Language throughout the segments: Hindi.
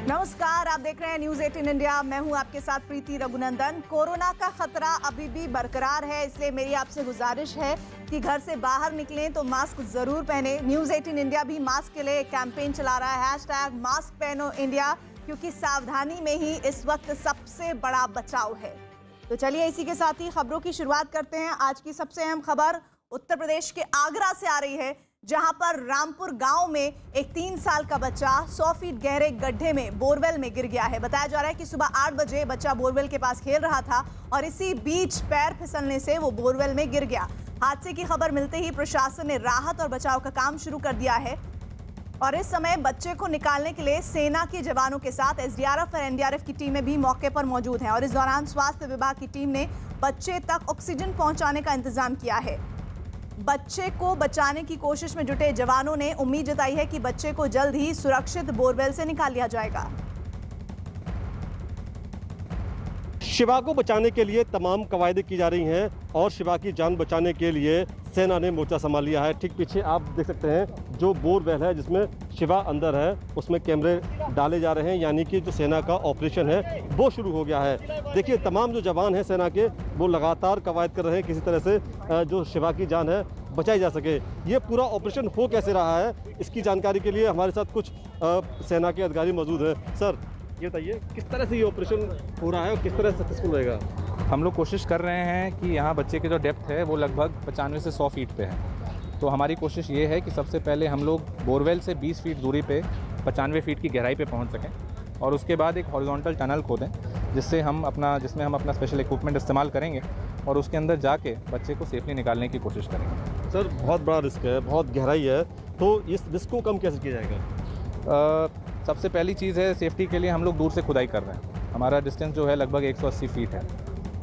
नमस्कार, आप देख रहे हैं न्यूज 18 इंडिया। मैं हूं आपके साथ प्रीति रघुनंदन। कोरोना का खतरा अभी भी बरकरार है, इसलिए मेरी आपसे गुजारिश है कि घर से बाहर निकलें तो मास्क जरूर पहने। न्यूज 18 इंडिया भी मास्क के लिए एक कैंपेन चला रहा है, #मास्क पहनो इंडिया, क्योंकि सावधानी में ही इस वक्त सबसे बड़ा बचाव है। तो चलिए इसी के साथ ही खबरों की शुरुआत करते हैं। आज की सबसे अहम खबर उत्तर प्रदेश के आगरा से आ रही है, जहां पर रामपुर गांव में एक 3 साल का बच्चा 100 फीट गहरे गड्ढे में बोरवेल में गिर गया है। बताया जा रहा है कि सुबह 8 बजे बच्चा बोरवेल के पास खेल रहा था और इसी बीच पैर फिसलने से वो बोरवेल में गिर गया। हादसे की खबर मिलते ही प्रशासन ने राहत और बचाव का काम शुरू कर दिया है और इस समय बच्चे को निकालने के लिए सेना के जवानों के साथ एसडीआरएफ और एनडीआरएफ की टीमें भी मौके पर मौजूद हैं और इस दौरान स्वास्थ्य विभाग की टीम ने बच्चे तक ऑक्सीजन पहुंचाने का इंतजाम किया है। बच्चे को बचाने की कोशिश में जुटे जवानों ने उम्मीद जताई है कि बच्चे को जल्द ही सुरक्षित बोरवेल से निकाल लिया जाएगा। शिवा को बचाने के लिए तमाम कवायदें की जा रही हैं और शिवा की जान बचाने के लिए सेना ने मोर्चा संभाल लिया है। ठीक पीछे आप देख सकते हैं जो बोरवेल है जिसमें शिवा अंदर है, उसमें कैमरे डाले जा रहे हैं, यानी कि जो सेना का ऑपरेशन है वो शुरू हो गया है। देखिए तमाम जो जवान हैं सेना के वो लगातार कवायद कर रहे हैं किसी तरह से जो शिवा की जान है बचाई जा सके। ये पूरा ऑपरेशन हो कैसे रहा है, इसकी जानकारी के लिए हमारे साथ कुछ सेना के अधिकारी मौजूद हैं। सर ये बताइए किस तरह से ये ऑपरेशन हो रहा है और किस तरह सक्सेसफुल रहेगा? हम लोग कोशिश कर रहे हैं कि यहाँ बच्चे की जो डेप्थ है वो लगभग 95 से 100 फीट पे है। तो हमारी कोशिश ये है कि सबसे पहले हम लोग बोरवेल से 20 फीट दूरी पे 95 फीट की गहराई पे पहुँच सकें और उसके बाद एक हॉरिजॉन्टल टनल खोदें जिसमें हम अपना स्पेशल इक्विपमेंट इस्तेमाल करेंगे और उसके अंदर जाके बच्चे को सेफली निकालने की कोशिश करेंगे। सर बहुत बड़ा रिस्क है, बहुत गहराई है, तो इस रिस्क को कम कैसे किया जाएगा? सबसे पहली चीज़ है सेफ्टी के लिए हम लोग दूर से खुदाई कर रहे हैं। हमारा डिस्टेंस जो है लगभग 180 फीट है।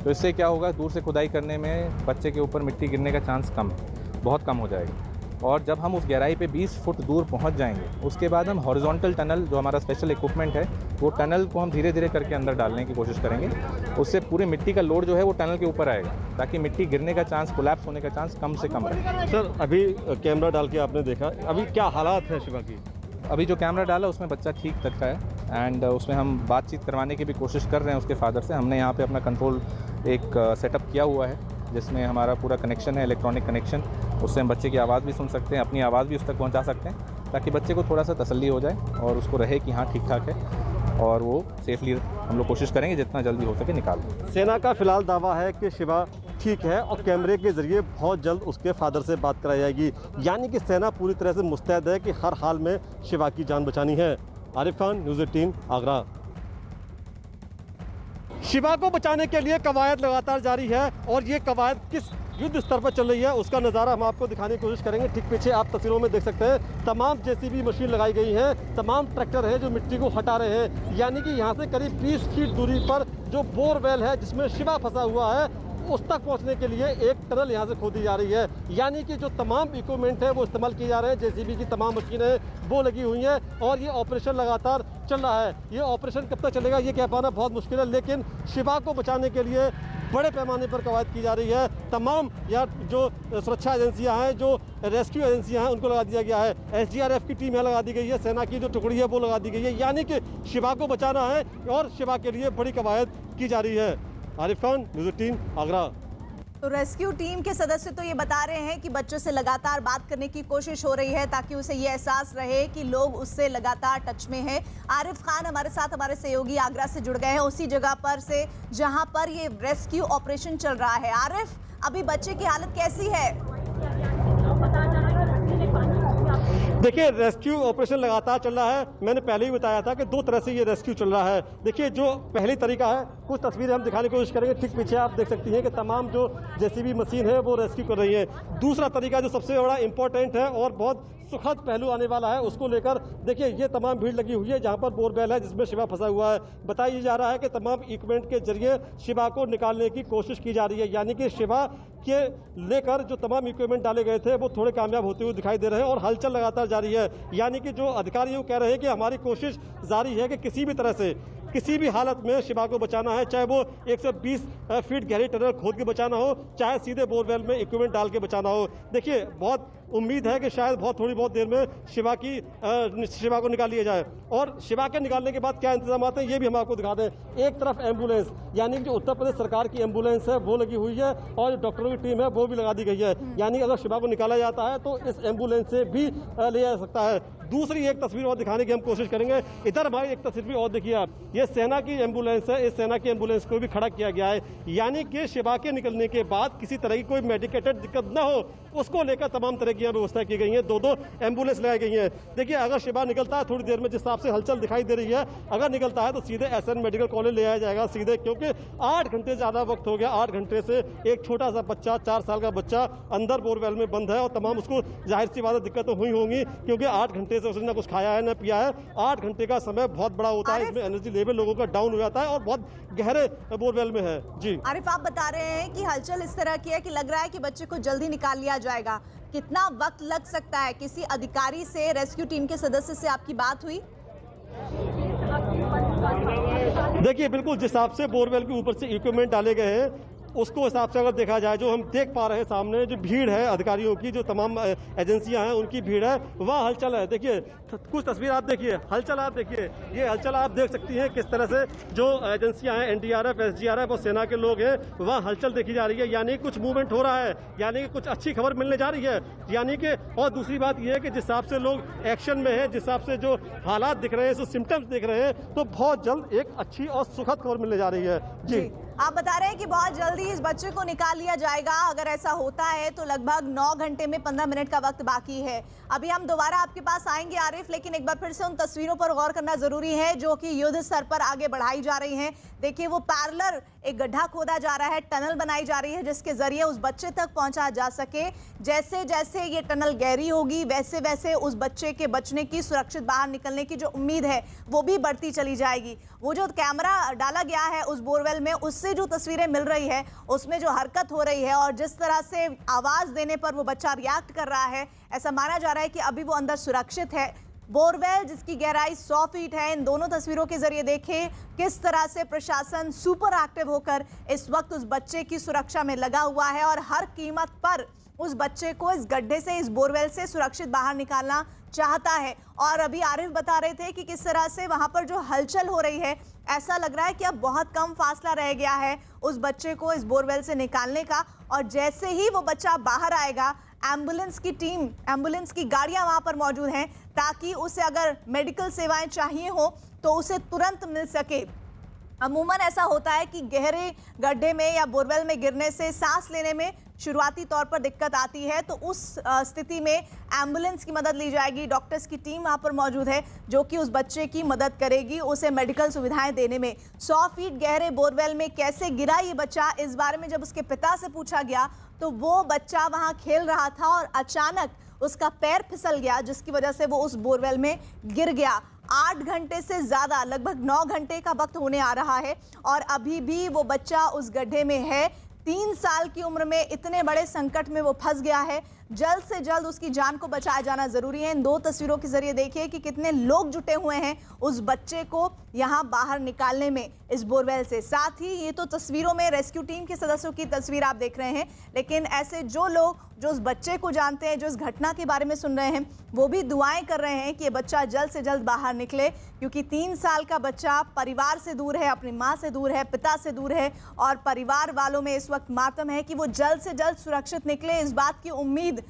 तो इससे क्या होगा, दूर से खुदाई करने में बच्चे के ऊपर मिट्टी गिरने का चांस कम है, बहुत कम हो जाएगा। और जब हम उस गहराई पे 20 फुट दूर पहुंच जाएंगे उसके बाद हम हॉरिजॉन्टल टनल जो हमारा स्पेशल इक्विपमेंट है वो टनल को हम धीरे धीरे करके अंदर डालने की कोशिश करेंगे। उससे पूरी मिट्टी का लोड जो है वो टनल के ऊपर आएगा ताकि मिट्टी गिरने का चांस, कोलैप्स होने का चांस कम से कम रहे। सर अभी कैमरा डाल के आपने देखा, अभी क्या हालात है शिवा की? अभी जो कैमरा डाला उसमें बच्चा ठीक तक का है एंड उसमें हम बातचीत करवाने की भी कोशिश कर रहे हैं उसके फादर से। हमने यहाँ पे अपना कंट्रोल एक सेटअप किया हुआ है जिसमें हमारा पूरा कनेक्शन है, इलेक्ट्रॉनिक कनेक्शन। उससे हम बच्चे की आवाज़ भी सुन सकते हैं, अपनी आवाज़ भी उस तक पहुँचा सकते हैं ताकि बच्चे को थोड़ा सा तसल्ली हो जाए और उसको रहे कि हाँ ठीक ठाक है और वो सेफली हम लोग कोशिश करेंगे जितना जल्दी हो सके निकाल दें। सेना का फिलहाल दावा है कि शिवा ठीक है और कैमरे के जरिए बहुत जल्द उसके फादर से बात कराई जाएगी, यानी कि सेना पूरी तरह से मुस्तैद है कि हर हाल में शिवा की जान बचानी है। आरिफ खान, न्यूज़ 18 आगरा। शिवा को बचाने के लिए कवायद लगातार जारी है और ये कवायद किस युद्ध स्तर पर चल रही है उसका नज़ारा हम आपको दिखाने की कोशिश करेंगे। ठीक पीछे आप तस्वीरों में देख सकते हैं तमाम जेसीबी मशीन लगाई गई है, तमाम ट्रैक्टर हैं जो मिट्टी को हटा रहे हैं, यानी कि यहाँ से करीब 20 फीट दूरी पर जो बोरवेल है जिसमें शिवा फंसा हुआ है उस तक पहुंचने के लिए एक टनल यहां से खोदी जा रही है। यानी कि जो तमाम इक्विपमेंट है वो इस्तेमाल किए जा रहे हैं, जेसीबी की तमाम मशीनें वो लगी हुई हैं और ये ऑपरेशन लगातार चल रहा है। ये ऑपरेशन कब तक चलेगा ये कह पाना बहुत मुश्किल है, लेकिन शिवा को बचाने के लिए बड़े पैमाने पर कवायद की जा रही है। तमाम या जो सुरक्षा एजेंसियां हैं, जो रेस्क्यू एजेंसियां हैं, उनको लगा दिया गया है। एसडीआरएफ की टीम यहाँ लगा दी गई है, सेना की जो टुकड़ी है वो लगा दी गई है, यानी कि शिवा को बचाना है और शिवा के लिए बड़ी कवायद की जा रही है। आरिफ खान, न्यूज़ 18 आगरा। तो रेस्क्यू टीम के सदस्य तो ये बता रहे हैं कि बच्चों से लगातार बात करने की कोशिश हो रही है ताकि उसे ये एहसास रहे कि लोग उससे लगातार टच में हैं। आरिफ खान हमारे साथ, हमारे सहयोगी आगरा से जुड़ गए हैं उसी जगह पर से जहां पर ये रेस्क्यू ऑपरेशन चल रहा है। आरिफ, अभी बच्चे की हालत कैसी है? देखिए रेस्क्यू ऑपरेशन लगातार चल रहा है। मैंने पहले ही बताया था कि 2 तरह से ये रेस्क्यू चल रहा है। देखिए जो पहली तरीका है, कुछ तस्वीरें हम दिखाने की कोशिश करेंगे। ठीक पीछे आप देख सकती हैं कि तमाम जो जेसीबी मशीन है वो रेस्क्यू कर रही है। दूसरा तरीका जो सबसे बड़ा इंपॉर्टेंट है और बहुत सुखद पहलू आने वाला है उसको लेकर, देखिए ये तमाम भीड़ लगी हुई है जहां पर बोरवेल है जिसमें शिवा फंसा हुआ है। बताया जा रहा है कि तमाम इक्विपमेंट के जरिए शिवा को निकालने की कोशिश की जा रही है, यानी कि शिवा के लेकर जो तमाम इक्विपमेंट डाले गए थे वो थोड़े कामयाब होते हुए दिखाई दे रहे हैं और हलचल लगातार जारी है। यानी कि जो अधिकारी वो कह रहे हैं कि हमारी कोशिश जारी है कि किसी भी तरह से किसी भी हालत में शिवा को बचाना है, चाहे वो 120 फीट गहरी टनल खोद के बचाना हो, चाहे सीधे बोरवेल में इक्विपमेंट डाल के बचाना हो। देखिए बहुत उम्मीद है कि शायद थोड़ी बहुत देर में शिवा को निकाल लिया जाए। और शिवा के निकालने के बाद क्या इंतजाम हैं ये भी हम आपको दिखा दें। एक तरफ एम्बुलेंस, यानी कि जो उत्तर प्रदेश सरकार की एम्बुलेंस है वो लगी हुई है और जो डॉक्टरों की टीम है वो भी लगा दी गई है। यानी अगर शिवा को निकाला जाता है तो इस एम्बुलेंस से भी ले जा सकता है। दूसरी एक तस्वीर और दिखाने की हम कोशिश करेंगे। इधर हमारी एक तस्वीर भी और देखिए आप, ये सेना की एम्बुलेंस है। इस सेना की एम्बुलेंस को भी खड़ा किया गया है, यानी कि शिवा के निकलने के बाद किसी तरह की कोई मेडिकेटेड दिक्कत न हो, उसको लेकर तमाम तरह की व्यवस्था की गई है। दो एम्बुलेंस लगाई गई हैं। देखिए अगर शिवा निकलता है थोड़ी देर में, जिस हिसाब से हलचल दिखाई दे रही है, अगर निकलता है तो सीधे एसएन मेडिकल कॉलेज ले आया जाएगा सीधे, क्योंकि 8 घंटे ज़्यादा वक्त हो गया। 8 घंटे से एक छोटा सा बच्चा, 4 साल का बच्चा अंदर बोरवेल में बंद है और तमाम उसको जाहिर सी बात दिक्कत तो हुई होंगी, क्योंकि 8 घंटे से उसने ना कुछ खाया है न पिया है। 8 घंटे का समय बहुत बड़ा होता है, इसमें एनर्जी लेवल लोगों का डाउन हो जाता है और बहुत गहरे बोरवेल में है। जी आरिफ, आप बता रहे हैं कि हलचल इस तरह की है कि लग रहा है कि बच्चे को जल्दी निकाल लिया जाएगा। कितना वक्त लग सकता है? किसी अधिकारी से, रेस्क्यू टीम के सदस्य से आपकी बात हुई? देखिए बिल्कुल जिस हिसाब से बोरवेल के ऊपर से इक्विपमेंट डाले गए हैं उसको हिसाब से अगर देखा जाए, जो हम देख पा रहे हैं सामने जो भीड़ है अधिकारियों की, जो तमाम एजेंसियां हैं उनकी भीड़ है, वह हलचल है। देखिए कुछ तस्वीर आप देखिए, हलचल आप देखिए, ये हलचल आप देख सकती हैं किस तरह से जो एजेंसियां हैं, एनडीआरएफ, एसडीआरएफ और सेना के लोग हैं, वहाँ हलचल देखी जा रही है। यानी कुछ मूवमेंट हो रहा है, यानी कि कुछ अच्छी खबर मिलने जा रही है। यानी कि और दूसरी बात यह है कि जिस हिसाब से लोग एक्शन में है, जिस हिसाब से जो हालात दिख रहे हैं, जो सिम्टम्स दिख रहे हैं, तो बहुत जल्द एक अच्छी और सुखद खबर मिलने जा रही है। जी आप बता रहे हैं कि बहुत जल्दी इस बच्चे को निकाल लिया जाएगा। अगर ऐसा होता है तो लगभग 9 घंटे में 15 मिनट का वक्त बाकी है। अभी हम दोबारा आपके पास आएंगे आरिफ, लेकिन एक बार फिर से उन तस्वीरों पर गौर करना जरूरी है जो कि युद्ध स्तर पर आगे बढ़ाई जा रही हैं। देखिए वो पैरेलल एक गड्ढा खोदा जा रहा है, टनल बनाई जा रही है जिसके जरिए उस बच्चे तक पहुंचा जा सके। जैसे जैसे ये टनल गहरी होगी वैसे वैसे उस बच्चे के बचने की, सुरक्षित बाहर निकलने की जो उम्मीद है वो भी बढ़ती चली जाएगी। वो जो कैमरा डाला गया है उस बोरवेल में, उससे जो तस्वीरें मिल रही है उसमें जो हरकत हो रही है और जिस तरह से आवाज देने पर वो बच्चा रिएक्ट कर रहा है, ऐसा माना जा रहा है कि अभी वो अंदर सुरक्षित है। बोरवेल जिसकी गहराई 100 फीट है। इन दोनों तस्वीरों के जरिए देखें किस तरह से प्रशासन सुपर एक्टिव होकर इस वक्त उस बच्चे की सुरक्षा में लगा हुआ है और हर कीमत पर उस बच्चे को इस गड्ढे से, इस बोरवेल से सुरक्षित बाहर निकालना चाहता है। और अभी आरिफ बता रहे थे कि किस तरह से वहां पर जो हलचल हो रही है, ऐसा लग रहा है कि अब बहुत कम फासला रह गया है उस बच्चे को इस बोरवेल से निकालने का। और जैसे ही वो बच्चा बाहर आएगा, एम्बुलेंस की टीम, एम्बुलेंस की गाड़ियां वहां पर मौजूद हैं ताकि उसे अगर मेडिकल सेवाएं चाहिए हो तो उसे तुरंत मिल सके। अमूमन ऐसा होता है कि गहरे गड्ढे में या बोरवेल में गिरने से सांस लेने में शुरुआती तौर पर दिक्कत आती है, तो उस स्थिति में एम्बुलेंस की मदद ली जाएगी। डॉक्टर्स की टीम वहाँ पर मौजूद है जो कि उस बच्चे की मदद करेगी, उसे मेडिकल सुविधाएं देने में। 100 फीट गहरे बोरवेल में कैसे गिरा ये बच्चा, इस बारे में जब उसके पिता से पूछा गया तो वो बच्चा वहाँ खेल रहा था और अचानक उसका पैर फिसल गया जिसकी वजह से वो उस बोरवेल में गिर गया। 8 घंटे से ज़्यादा, लगभग 9 घंटे का वक्त होने आ रहा है और अभी भी वो बच्चा उस गड्ढे में है। 3 साल की उम्र में इतने बड़े संकट में वो फंस गया है। जल्द से जल्द उसकी जान को बचाया जाना जरूरी है। इन 2 तस्वीरों के जरिए देखिए कि कितने लोग जुटे हुए हैं उस बच्चे को यहाँ बाहर निकालने में इस बोरवेल से। साथ ही ये तो तस्वीरों में रेस्क्यू टीम के सदस्यों की तस्वीर आप देख रहे हैं, लेकिन ऐसे जो लोग जो उस बच्चे को जानते हैं, जो इस घटना के बारे में सुन रहे हैं, वो भी दुआएं कर रहे हैं कि ये बच्चा जल्द से जल्द बाहर निकले, क्योंकि 3 साल का बच्चा परिवार से दूर है, अपनी माँ से दूर है, पिता से दूर है और परिवार वालों में इस वक्त मातम है कि वो जल्द से जल्द सुरक्षित निकले। इस बात की उम्मीद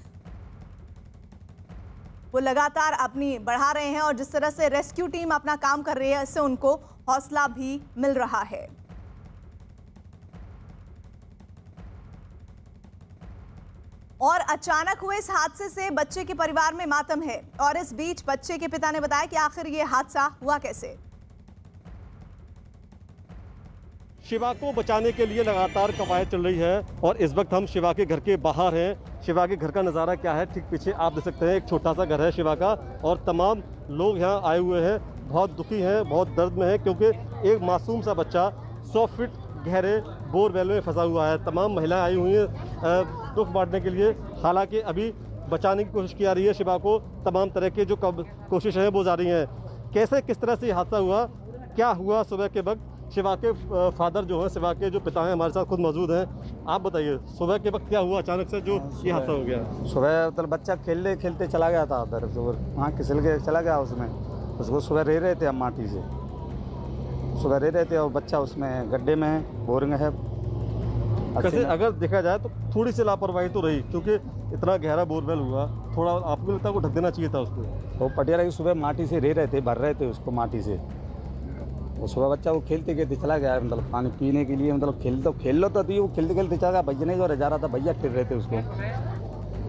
वो लगातार अपनी बढ़ा रहे हैं और जिस तरह से रेस्क्यू टीम अपना काम कर रही है, इससे उनको हौसला भी मिल रहा है। और अचानक हुए इस हादसे से बच्चे के परिवार में मातम है और इस बीच बच्चे के पिता ने बताया कि आखिर ये हादसा हुआ कैसे। शिवा को बचाने के लिए लगातार कवायद चल रही है और इस वक्त हम शिवा के घर के बाहर हैं। शिवा के घर का नज़ारा क्या है, ठीक पीछे आप देख सकते हैं, एक छोटा सा घर है शिवा का और तमाम लोग यहाँ आए हुए हैं, बहुत दुखी हैं, बहुत दर्द में है, क्योंकि एक मासूम सा बच्चा 100 फीट गहरे बोरवेल में फंसा हुआ है। तमाम महिलाएं आई हुई हैं दुख बांटने के लिए। हालांकि अभी बचाने की कोशिश की जा रही है शिवा को, तमाम तरह के जो कोशिश है वो जारी हैं। कैसे किस तरह से हादसा हुआ, क्या हुआ सुबह के वक्त, शिवा के फादर जो हैं, शिवा के जो पिता हैं, हमारे साथ खुद मौजूद हैं। आप बताइए, सुबह के वक्त क्या हुआ अचानक से जो ये हादसा हो गया? सुबह मतलब बच्चा खेलते खेलते चला गया था उधर, तो वहाँ फिसल के चला गया उसमें। उसको सुबह रह रहे थे हम माटी से, सुबह रह रहे थे और बच्चा उसमें गड्ढे में है, बोरिंग है। कैसे अगर देखा जाए तो थोड़ी सी लापरवाही तो रही, क्योंकि इतना गहरा बोरवेल हुआ, थोड़ा आपको लगता है को ढक देना चाहिए था उसको? वो पटियाला की सुबह माटी से रह रहे थे, भर रहे थे उसको माटी से। वो सुबह बच्चा वो खेलते खेलते चला गया, मतलब पानी पीने के लिए, मतलब खेल लो तो थी, वो खेलते खेलते चला गया। भैया नहीं जो जा रहा था, भैया फिर रहे थे उसको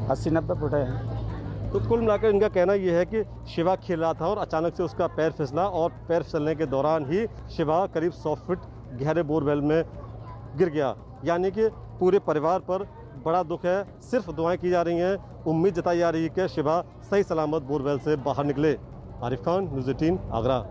80-90 फुट है। तो कुल मिलाकर इनका कहना यह है कि शिवा खेल रहा था और अचानक से उसका पैर फिसला, और पैर फिसलने के दौरान ही शिवा करीब 100 फीट गहरे बोरवेल में गिर गया। यानी कि पूरे परिवार पर बड़ा दुख है। सिर्फ दुआएं की जा रही हैं, उम्मीद जताई जा रही है कि शिवा सही सलामत बोरवेल से बाहर निकले। आरिफ खान, न्यूज़ 18, आगरा।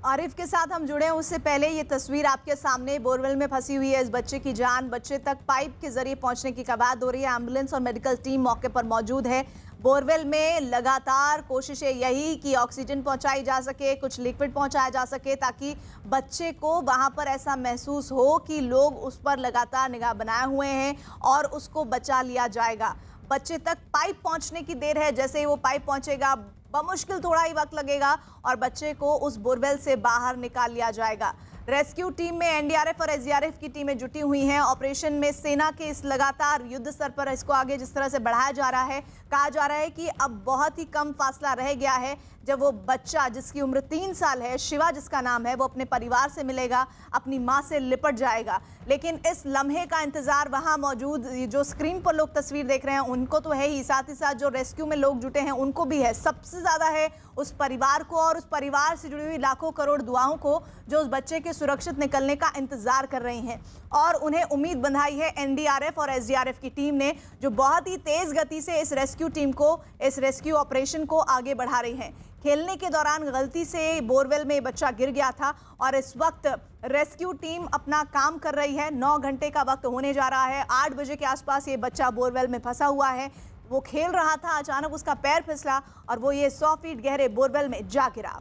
आरिफ के साथ हम जुड़े हैं, उससे पहले ये तस्वीर आपके सामने बोरवेल में फंसी हुई है। इस बच्चे की जान बच्चे तक पाइप के जरिए पहुंचने की कवायद हो रही है। एम्बुलेंस और मेडिकल टीम मौके पर मौजूद है। बोरवेल में लगातार कोशिशें यही कि ऑक्सीजन पहुंचाई जा सके, कुछ लिक्विड पहुंचाया जा सके, ताकि बच्चे को वहां पर ऐसा महसूस हो कि लोग उस पर लगातार निगाह बनाए हुए हैं और उसको बचा लिया जाएगा। बच्चे तक पाइप पहुंचने की देर है, जैसे ही वो पाइप पहुंचेगा बमुश्किल थोड़ा ही वक्त लगेगा और बच्चे को उस बोरवेल से बाहर निकाल लिया जाएगा। रेस्क्यू टीम में एनडीआरएफ और एसडीआरएफ की टीमें जुटी हुई हैं। ऑपरेशन में सेना के इस लगातार युद्ध स्तर पर इसको आगे जिस तरह से बढ़ाया जा रहा है, कहा जा रहा है कि अब बहुत ही कम फासला रह गया है जब वो बच्चा जिसकी उम्र 3 साल है, शिवा जिसका नाम है, वो अपने परिवार से मिलेगा, अपनी माँ से लिपट जाएगा। लेकिन इस लम्हे का इंतजार वहाँ मौजूद जो स्क्रीन पर लोग तस्वीर देख रहे हैं उनको तो है ही, साथ ही साथ जो रेस्क्यू में लोग जुटे हैं उनको भी है। सबसे ज़्यादा है उस परिवार को और उस परिवार से जुड़ी हुई लाखों करोड़ दुआओं को जो उस बच्चे के सुरक्षित निकलने का इंतजार कर रही हैं। और उन्हें उम्मीद बंधाई है एनडीआरएफ और एसडीआरएफ की टीम ने, जो बहुत ही तेज़ गति से इस रेस्क्यू टीम को, इस रेस्क्यू ऑपरेशन को आगे बढ़ा रही हैं। खेलने के दौरान गलती से बोरवेल में बच्चा गिर गया था और इस वक्त रेस्क्यू टीम अपना काम कर रही है। 9 घंटे का वक्त होने जा रहा है। 8 बजे के आसपास ये बच्चा बोरवेल में फंसा हुआ है। वो खेल रहा था, अचानक उसका पैर फिसला और वो ये 100 फीट गहरे बोरवेल में जा गिरा।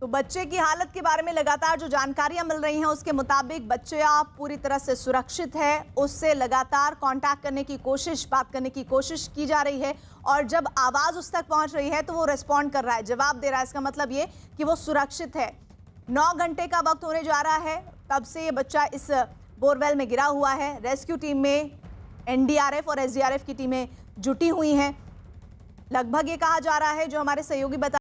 तो बच्चे की हालत के बारे में लगातार जो जानकारियां मिल रही हैं उसके मुताबिक बच्चा पूरी तरह से सुरक्षित है। उससे लगातार कांटेक्ट करने की कोशिश, बात करने की कोशिश की जा रही है और जब आवाज़ उस तक पहुंच रही है तो वो रिस्पॉन्ड कर रहा है, जवाब दे रहा है। इसका मतलब ये कि वो सुरक्षित है। 9 घंटे का वक्त होने जा रहा है तब से ये बच्चा इस बोरवेल में गिरा हुआ है। रेस्क्यू टीम में एनडीआरएफ और एसडीआरएफ की टीमें जुटी हुई हैं। लगभग ये कहा जा रहा है, जो हमारे सहयोगी बता